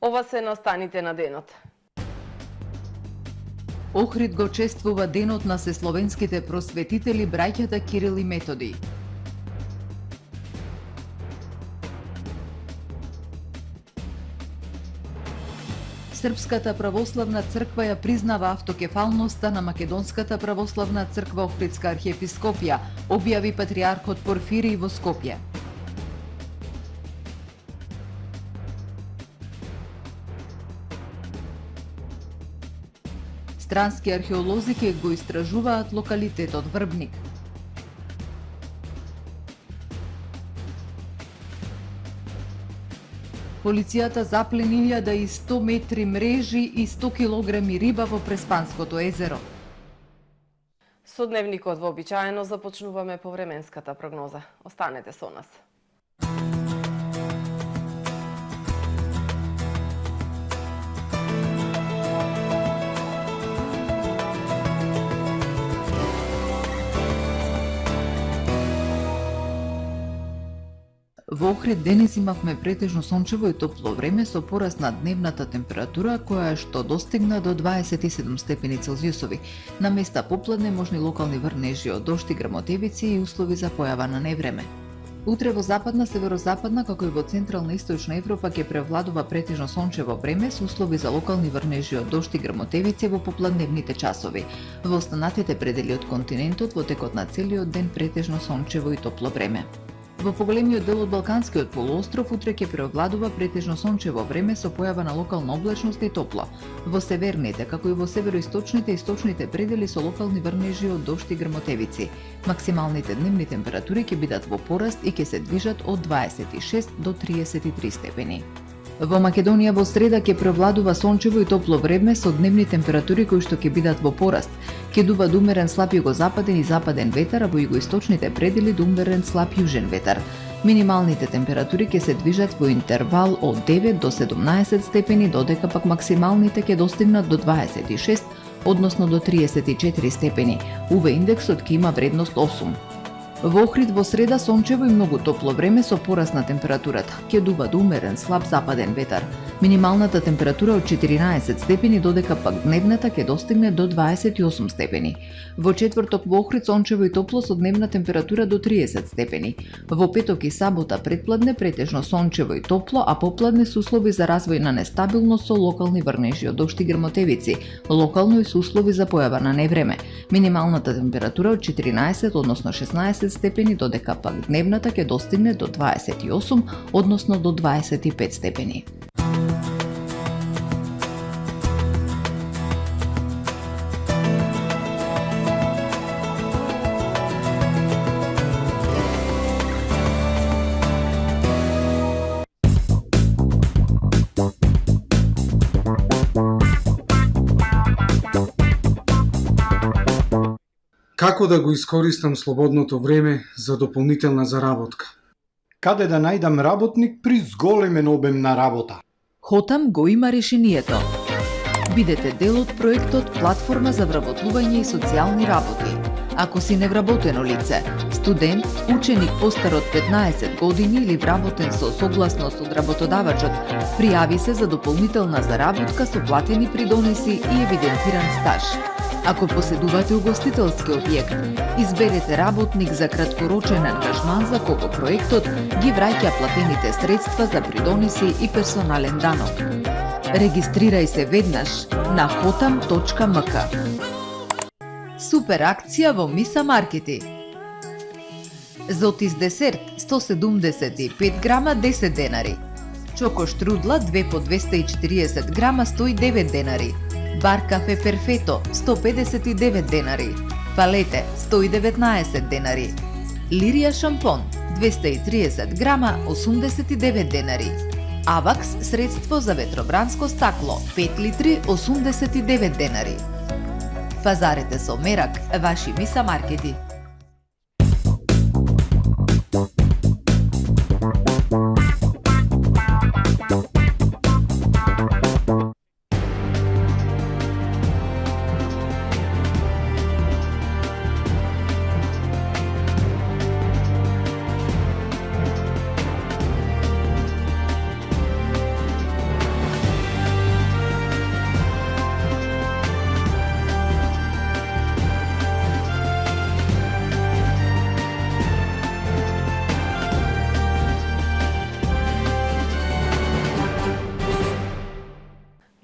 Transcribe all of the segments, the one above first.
Ова се настаните на денот. Охрид го чествува денот на сесловенските просветители браќата Кирил и Методи. Српската православна црква ја признава автокефалноста на Македонската православна црква Охридска архиепископија, објави патриархот Порфирий во Скопје. Странски археолози ќе го истражуваат локалитетот Врбник. Полицијата заплени 1100 метри мрежи и 100 килограми риба во Преспанското езеро. Со дневникот вообичаено започнуваме по временската прогноза. Останете со нас. Во Охрид денес имавме претежно сончево и топло време со пораст на дневната температура која што достигна до 27 степени Целзиусови. На места попладне можни локални врнежи од дожд и грмотевици и услови за појава на невреме. Утре во западна, северозападна, како и во централна и источна Европа ќе превладува претежно сончево време со услови за локални врнежи од дожд и грмотевици во попладневните часови. Во останатите предели од континентот во текот на целиот ден претежно сончево и топло време. Во поголемиот дел од Балканскиот полуостров утре ќе преовладува претежно сончево време со појава на локална облачност и топло. Во северните, како и во североисточните и источните предели со локални врнежи од дожд и грмотевици. Максималните дневни температури ќе бидат во пораст и ќе се движат од 26 до 33 степени. Во Македонија во среда ќе превладува сончево и топло време со дневни температури кои што ќе бидат во пораст. Ќе дува умерен слаб југозападен и западен ветар, а во југоисточните предели умерен слаб јужен ветар. Минималните температури ќе се движат во интервал од 9 до 17 степени, додека пак максималните ќе достигнат до 26, односно до 34 степени. УВ индексот ќе има вредност 8. Во Охрид во среда сончево и многу топло време со пораст на температурата. Ќе дува умерен слаб западен ветар. Минималната температура од 14 степени, додека пак дневната ќе достигне до 28 степени. Во четврток во Охрид сончево и топло со дневна температура до 30 степени. Во петок и сабота предпладне претежно сончево и топло, а попладне со услови за развој на нестабилност со локални врнежи од дожд и грмотевици, локално и со услови за појава на невреме. Минималната температура од 14, односно 16 степени, додека пак дневната ќе достигне до 28, односно до 25 степени. Како да го искористам слободното време за дополнителна заработка? Каде да најдам работник при зголемен обем на работа? Хотам го има решението. Бидете дел од проектот Платформа за вработување и социјални работи. Ако си невработено лице, студент, ученик постар од 15 години или вработен со согласност од работодавачот, пријави се за дополнителна заработка со платени придонеси и евидентиран стаж. Ако поседувате угостителски објект, изберете работник за краткорочен ангажман за кого проектот ги враќа платените средства за придонеси и персонален данок. Регистрирај се веднаш на hotam.mk. Супер акција во Миса Маркети. Зотис десерт 175 грама 10 денари. Чоко штрудла 2 по 240 грама 109 денари. Бар кафе перфето 159 денари. Палете 119 денари. Лирија шампон 230 грама 89 денари. Авакс средство за ветробранско стакло 5 литри 89 денари. Пазарете со мерак, ваши Миса Маркети.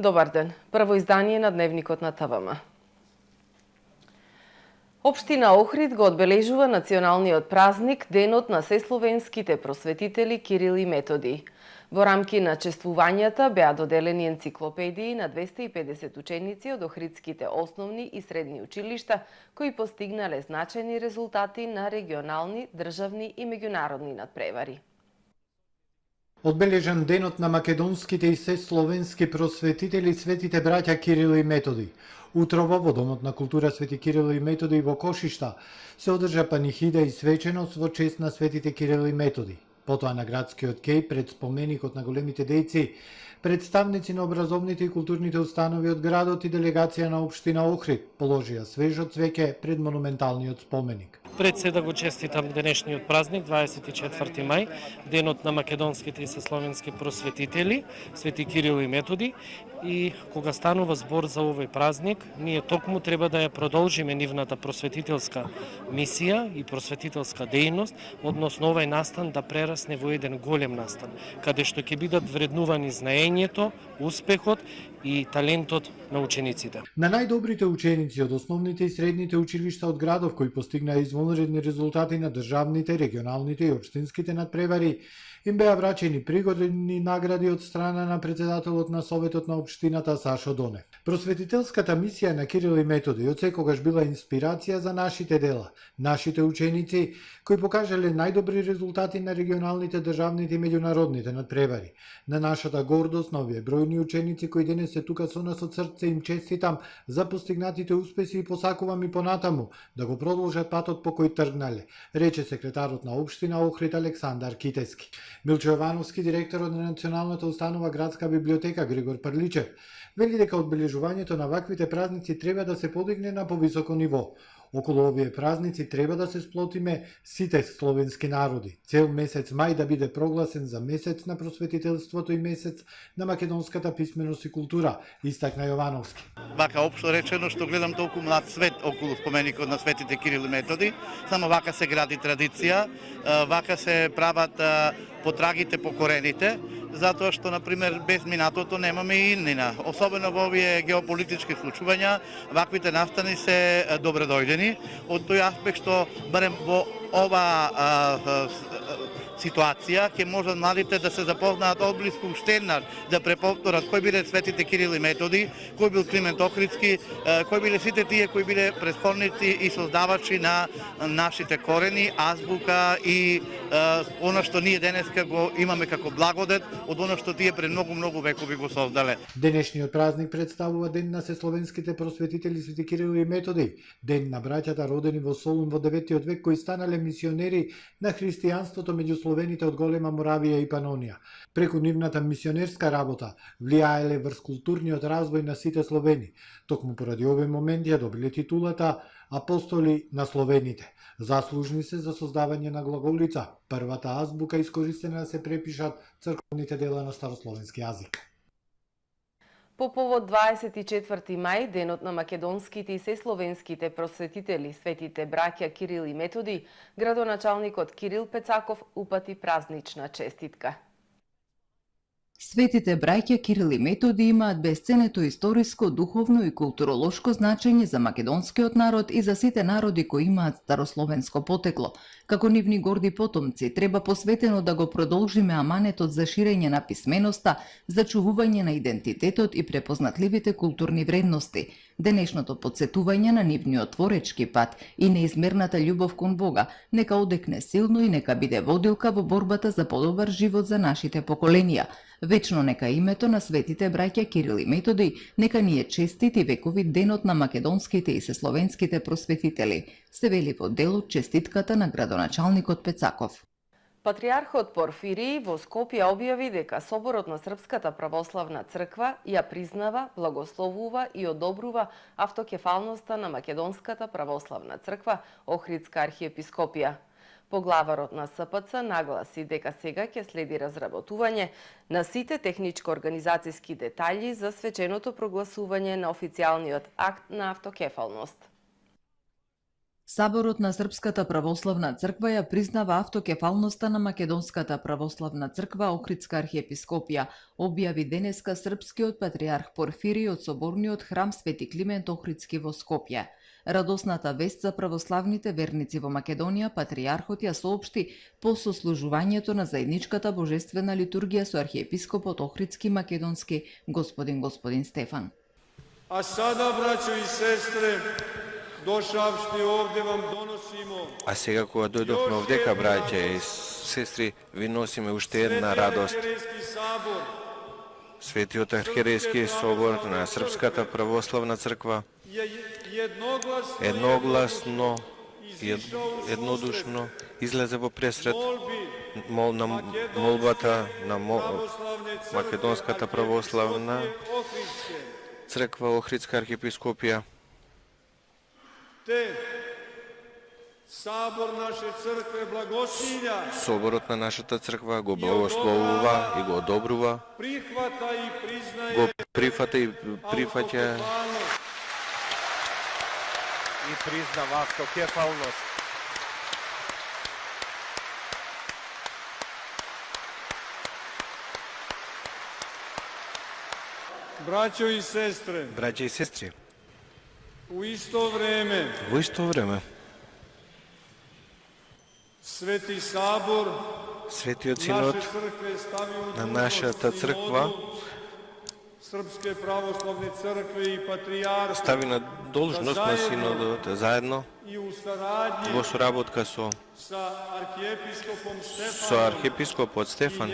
Добар ден. Прво издание на Дневникот на ТВМ. Општина Охрид го одбележува националниот празник Денот на сесловенските просветители Кирил и Методи. Во рамки на чествувањата беа доделени енциклопедии на 250 ученици од охридските основни и средни училишта, кои постигнале значајни резултати на регионални, државни и меѓународни надпревари. Одбележан денот на македонските и сесловенски просветители светите браќа Кирил и Методи. Утрово во Домот на култура Свети Кирил и Методи во Кошишта се одржа панихида и свеченост во чест на светите Кирил и Методи. Потоа на градскиот кеј пред споменикот на големите дејци, представници на образовните и културните установи од градот и делегација на општина Охрид положија свежо цвеќе пред монументалниот споменик. Пред се да го честитам денешниот празник, 24 мај, денот на македонските и сесловенски просветители, Свети Кирил и Методи. И кога станува збор за овој празник, ние токму треба да ја продолжиме нивната просветителска мисија и просветителска дејност, односно овој настан да прерасне во еден голем настан, каде што ќе бидат вреднувани знаењето, успехот и талентот на учениците. На најдобрите ученици од основните и средните училишта од градов кои постигнаа извонредни резултати на државните, регионалните и општинските надпревари, им беа врачени пригодни награди од страна на председателот на Советот на општината Сашо Донев. Просветителската мисија на Кирил и Методи од секогаш била инспирација за нашите дела, нашите ученици кои покажале најдобри резултати на регионалните, државните и меѓународните надпревари. На нашата гордост на овие бројни ученици кои денес се тука со нас од срце им честитам за постигнатите успеси и посакувам и понатаму да го продолжат патот по кој тргнале, рече секретарот на општина Охрид Александар Китески. Милчо Јовановски, директорот на Националната установа Градска библиотека Григор Парличев, вели дека одбележувањето на ваквите празници треба да се подигне на повисоко ниво. Околу овие празници треба да се сплотиме сите словенски народи. Цел месец мај да биде прогласен за месец на просветителството и месец на македонската писменост и култура, истакна Јовановски. Вака општо речено што гледам толку млад свет околу споменикот на светите Кирил и Методи, само вака се гради традиција, вака се прават потрагите по корените, затоа што, например, без минатото немаме и иднина. Особено во овие геополитички случувања, ваквите настани се добре дојдени, од тој аспект што барем во ова ситуација ќе можат младите да се запознаат одблиску уште еднаш, да преповторат кои биле светите Кирил и Методи, кој бил Климент Охридски, кои биле сите тие кои биле претходници и создавачи на нашите корени, азбука и она што ние денеска го имаме како благодет од она што тие пред многу векови го создале. Денешниот празник представува Ден на сесловенските просветители Свети Кирил и Методи, ден на браќата родени во Солун во 9 век кои станале мисионери на христијанството меѓу словените од Голема Моравија и Панонија. Преку нивната мисионерска работа влијаеле врз културниот развој на сите словени. Токму поради овој момент ја добиле титулата апостоли на словените. Заслужни се за создавање на глаголица, првата азбука искористена да се препишат црковните дела на старословенски јазик. По повод 24 мај, денот на македонските и сесловенските просветители, светите браќа Кирил и Методи, градоначалникот Кирил Пецаков упати празнична честитка. Светите браќа Кирил и Методи имаат бесценето историско, духовно и културолошко значење за македонскиот народ и за сите народи кои имаат старословенско потекло. Како нивни горди потомци, треба посветено да го продолжиме аманетот за ширење на писменоста, за чувување на идентитетот и препознатливите културни вредности. Денешното подсетување на нивниот творечки пат и неизмерната љубов кон Бога нека одекне силно и нека биде водилка во борбата за подобар живот за нашите поколенија. Вечно нека името на светите браќа Кирил и Методи нека ни е честит и векови денот на македонските и сесловенските просветители, се вели во делот честитката на градоначалникот Пецаков. Патриархот Порфирии во Скопје објави дека Соборот на Српската православна црква ја признава, благословува и одобрува автокефалноста на Македонската православна црква Охридска архиепископија. Поглаварот на СПЦ нагласи дека сега ќе следи разработување на сите техничко-организацијски детаљи за свеченото прогласување на официјалниот акт на автокефалност. Саборот на Српската православна црква ја признава автокефалноста на Македонската православна црква Охридска архиепископија, објави денеска српскиот патриарх Порфирий од соборниот храм Свети Климент Охридски во Скопје. Радосната вест за православните верници во Македонија патриархот ја соопшти по сослужувањето на заедничката божествена литургија со архиепископот Охридски македонски господин Стефан. А сада, браќо и сестре, дошавши овде вам доносимо. А сега кога дојдовме овдека, браќа и сестри, ви носиме уште една радост. Светиот архиерейски собор на Српската православна црква едногласно, еднодушно излезе во пресред на молбата на Македонската православна црква Охридска архиепископија. Соборот на нашата црква го благословува и го одобрува, го прифата и прифаќа и признава автокефалност. Браќо и сестре, Браќа и сестри, во исто време Свети Сабор, Светиот Синод на нашата црква Српске православни цркви и патријарх стави на должност на Синодот заедно и у сарадњи во соработка со архиепископот Стефан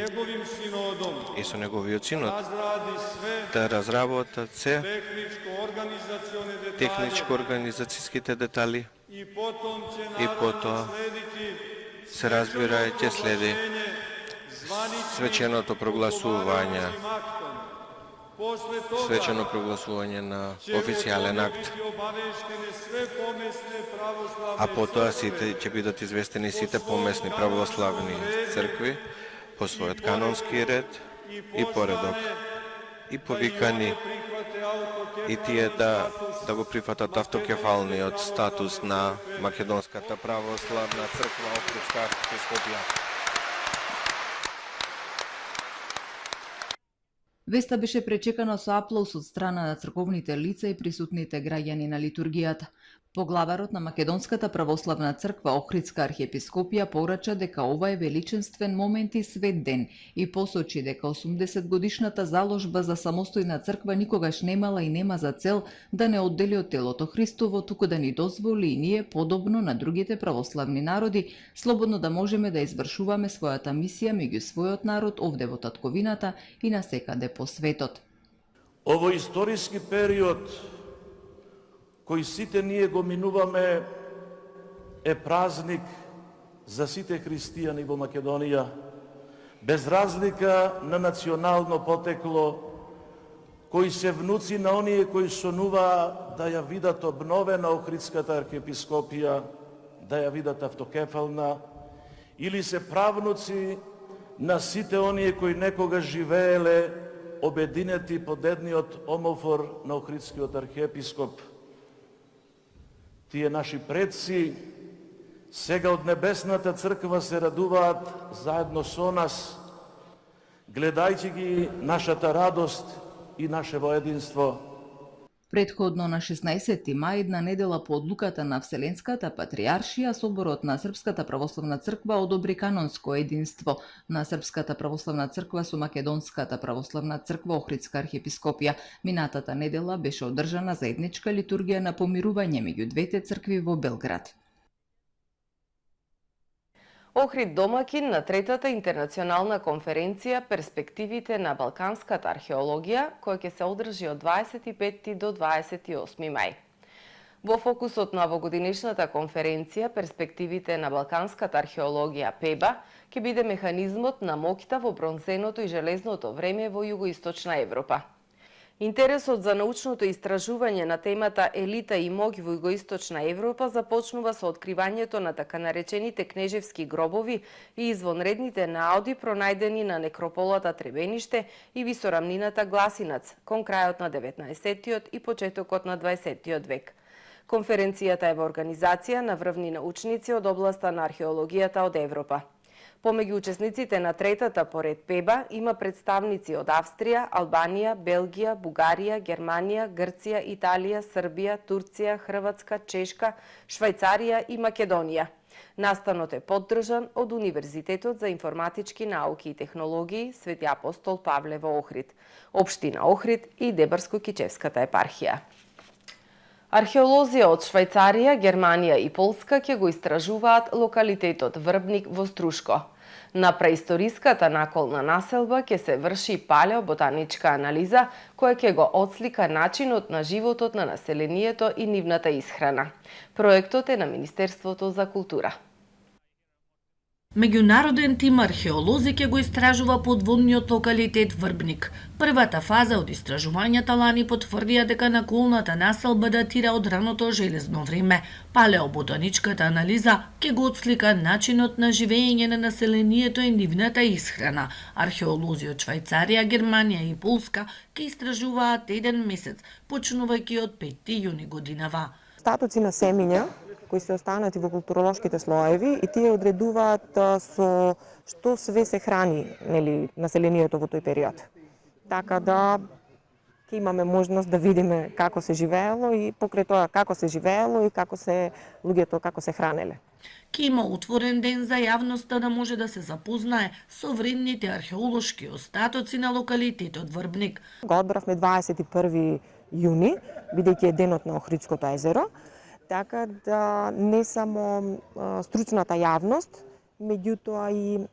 и со неговиот синод да разработат се техничко-организацијските детали и потоа се разбира ќе следи свечено прогласување на официјален акт. А потоа сите ќе бидат известени сите помесни православни цркви по својот канонски ред и поредок. И повикани и тие да го прифатат автокефалниот статус на Македонската православна црква Охридска архиепископија. Веста беше пречекана со аплауз од страна на црковните лица и присутните граѓани на литургијата. Поглаварот на Македонската православна црква Охридска архиепископија порача дека ова е величенствен момент и свет ден и посочи дека 80 годишната заложба за самостојна црква никогаш немала и нема за цел да не оддели од телото Христово, туку да ни дозволи и ние, подобно на другите православни народи, слободно да можеме да извршуваме својата мисија меѓу својот народ овде во татковината и насекаде по светот. Овој историски период кој сите ние го минуваме е празник за сите христијани во Македонија, без разлика на национално потекло, кои се внуци на оние кои сонуваа да ја видат обновена Охридската архиепископија, да ја видат автокефална, или се правнуци на сите оние кои некогаш живееле обединети под едниот омофор на Охридскиот архиепископ. Тие наши предци сега од Небесната црква се радуваат заедно со нас, гледајќи ги нашата радост и нашево единство. Предходно на 16 мај, една недела по одлуката на Вселенската патријаршија, Соборот на Српската православна црква одобри канонско единство на Српската православна црква со Македонската православна црква Охридска архиепископија. Минатата недела беше одржана заедничка литургија на помирување меѓу двете цркви во Белград. Охрид домакин на третата интернационална конференција Перспективите на балканската археологија, која ќе се одржи од 25 до 28 мај. Во фокусот на овогодинешната конференција Перспективите на балканската археологија ПЕБА ќе биде механизмот на моќта во бронзеното и железното време во југоисточна Европа. Интересот за научното истражување на темата елита и моќ во југоисточна Европа започнува со откривањето на така наречените кнежевски гробови и извонредните наоди пронајдени на некрополата Требениште и висорамнината Гласинац, кон крајот на 19-тиот и почетокот на 20-тиот век. Конференцијата е во организација на врвни научници од областа на археологијата од Европа. Помеѓу учесниците на третата поред ПЕБА има представници од Австрија, Албанија, Белгија, Бугарија, Германија, Грција, Италија, Србија, Турција, Хрватска, Чешка, Швајцарија и Македонија. Настанот е поддржан од Универзитетот за информатички науки и технологии Свети апостол Павле во Охрид, Општина Охрид и Дебарско-Кичевската епархија. Археолози од Швајцарија, Германија и Полска ќе го истражуваат локалитетот Врбник во Струшко. На преисториската наколна населба ќе се врши палеоботаничка анализа која ќе го отслика начинот на животот на населението и нивната исхрана. Проектот е на Министерството за култура. Меѓународен тим археолози ќе го истражува подводниот локалитет Врбник. Првата фаза од истражувањата лани потврдија дека наколната населба датира од раното железно време. Палеоботаничката анализа ќе го отслика начинот на живење на населението и нивната исхрана. Археолози од Швајцарија, Германија и Полска ќе истражуваат еден месец, почнувајќи од 5 јуни годинава. Статуци на семиња кои се останати во културолошките слоеви и тие одредуваат со што све се храни, нели, населението во тој период. Така да ќе имаме можност да видиме како се живеело и покрај тоа како се живеело и како се луѓето како се хранеле. Ќе има отворен ден за јавноста да може да се запознае со вредните археолошки остатоци на локалитетот Врбник. Го одбравме 21 јуни, бидејќи е денот на Охридското езеро, така да не само стручната јавност, меѓутоа и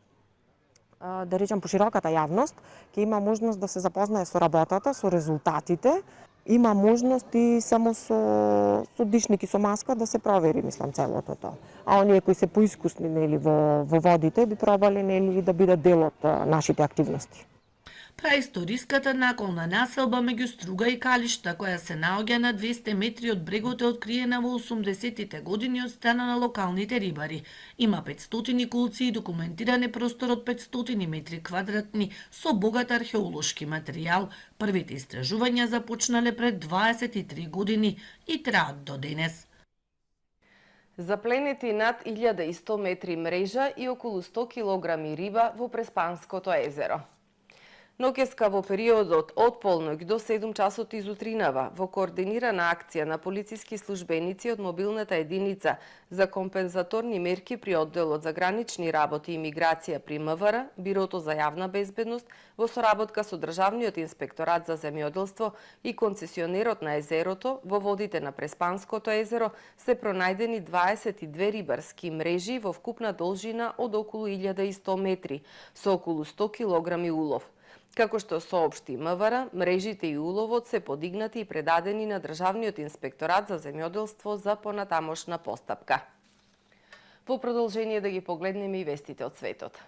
да речам пошироката јавност ќе има можност да се запознае со работата, со резултатите, има можност и само со дишник и со маска да се провери, мислам, целото тоа. А оние кои се поискусни, нели, во водите би пробале, нели, да бидат дел од нашите активности. Праисториската наколна населба меѓу Струга и Калишта, која се наоѓа на 200 метри од брегот, е откриена во 80-тите години од страна на локалните рибари. Има 500 кулци и документиран е простор од 500 метри квадратни со богат археолошки материјал. Првите истражувања започнале пред 23 години и траат до денес. Запленети над 1100 метри мрежа и околу 100 килограми риба во Преспанското езеро. Ноќеска во периодот од полноќ до 7 часот изутринава во координирана акција на полициски службеници од мобилната единица за компензаторни мерки при одделот за гранични работи и миграција при МВР, Бирото за јавна безбедност, во соработка со Државниот инспекторат за земјоделство и концесионерот на езерото, во водите на Преспанското езеро се пронајдени 22 рибарски мрежи во вкупна должина од околу 1100 метри, со околу 100 килограми улов. Како што соопшти МВР, мрежите и уловот се подигнати и предадени на Државниот инспекторат за земјоделство за понатамошна постапка. Во продолжение да ги погледнеме и вестите од светот.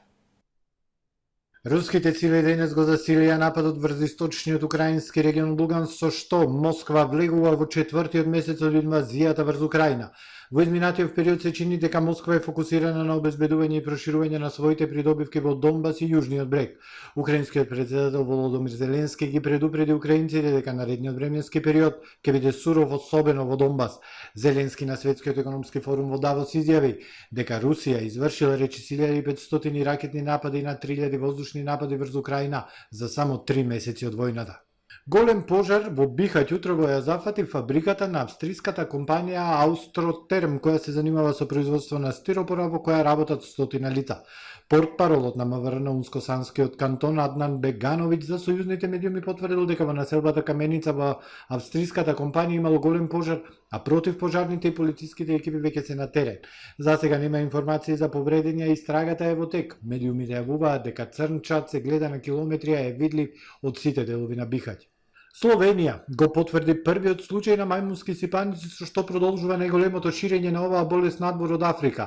Руските сили денес го засилија нападот врз источниот украински регион Луганск, со што Москва влегува во четвртиот месец од инвазијата врз Украина. Во изминатиот период се чини дека Москва е фокусирана на обезбедување и проширување на своите придобивки во Донбас и Јужниот брег. Украинскиот председател Володомир Зеленски ги предупреди украинците дека наредниот временски период ќе биде суров, особено во Донбас. Зеленски на Светскиот економски форум во Давос изјави дека Русија извршила речи 1500 ракетни напади и на 3000 воздушни напади врз Украина за само 3 месеци од војната. Голем пожар во Бихаќ утрово ја зафати фабриката на австриската компанија Аустротерм, која се занимава со производство на стиропора, во која работат 100 лица. Портпаролот на МВР на Унско-Санскиот кантон Аднан Бегановиќ за сојузните медиуми потврдил дека во населбата Каменица во австриската компанија имало голем пожар, а противпожарните и полициските екипи веќе се на терен. За сега нема информации за повредени, а истрагата е во тек. Медиумите јавуваат дека црн чад се гледа на километри, а е видлив од сите делови на Бихаќ. Словенија го потврди првиот случај на мајмунски сипаници, со што продолжува најголемото ширење на оваа болест надвор од Африка.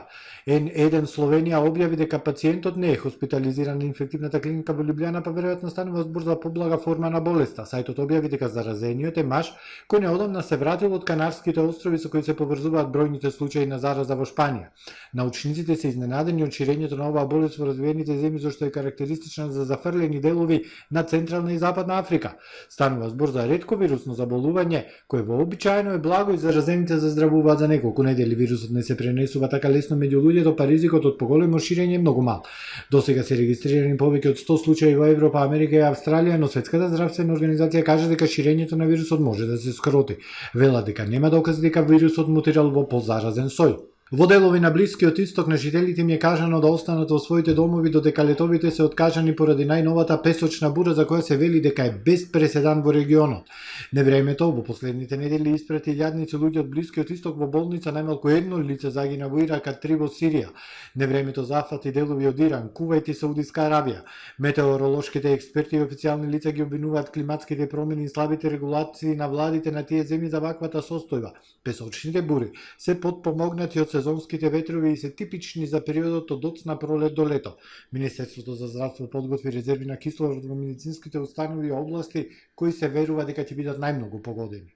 N1 Словенија објави дека пациентот не е хоспитализиран на инфективната клиника во Лјубљана, па веројатно станува збор за поблага форма на болеста. Сајтот објави дека заразениот е маж кој неодамна се вратил од Канарските острови, со кои се поврзуваат бројните случаи на зараза во Шпанија. Научниците се изненадени од ширењето на оваа болест во развиените земји, зашто е карактеристична за зафрлени делови на Централна и Западна Африка. Станува збор за ретко вирусно заболување, кое вообичаено е благо и заразените заздравуваат за неколку недели. Вирусот не се пренесува така лесно меѓу луѓето, па ризикот од поголемо ширење е многу мал. Досега се регистрирани повеќе од 100 случаи во Европа, Америка и Австралија, но Светската здравствена организација кажа дека ширењето на вирусот може да се скроти. Вела дека нема докази дека вирусот мутирал во позаразен сој. Во делови на Блискиот Исток на жителите им е кажано да останат во своите домови додека летовите се откажани поради најновата песочна бура за која се вели дека е без преседан во регионот. Невремето во последните недели испрати илјадници луѓе од Блискиот Исток во болница, најмалку едно лице загина во Ирак, а 3 во Сирија. Невремето зафати делови од Иран, Кувајт и Саудиска Арабија. Метеоролошките експерти и официјални лица ги обвинуваат климатските промени и слабите регулации на владите на тие земји за ваквата состојба. Песочните бури се потпомогнати од сезонските ветрови и се типични за периодот од доцна пролет до лето. Министерството за здравство подготви резерви на кислород во медицинските установи и области кои се верува дека ќе бидат најмногу погодени.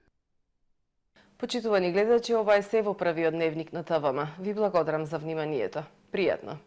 Почитувани гледачи, ова е се во првиот дневник на ТВМ. Ви благодарам за вниманието. Пријатно.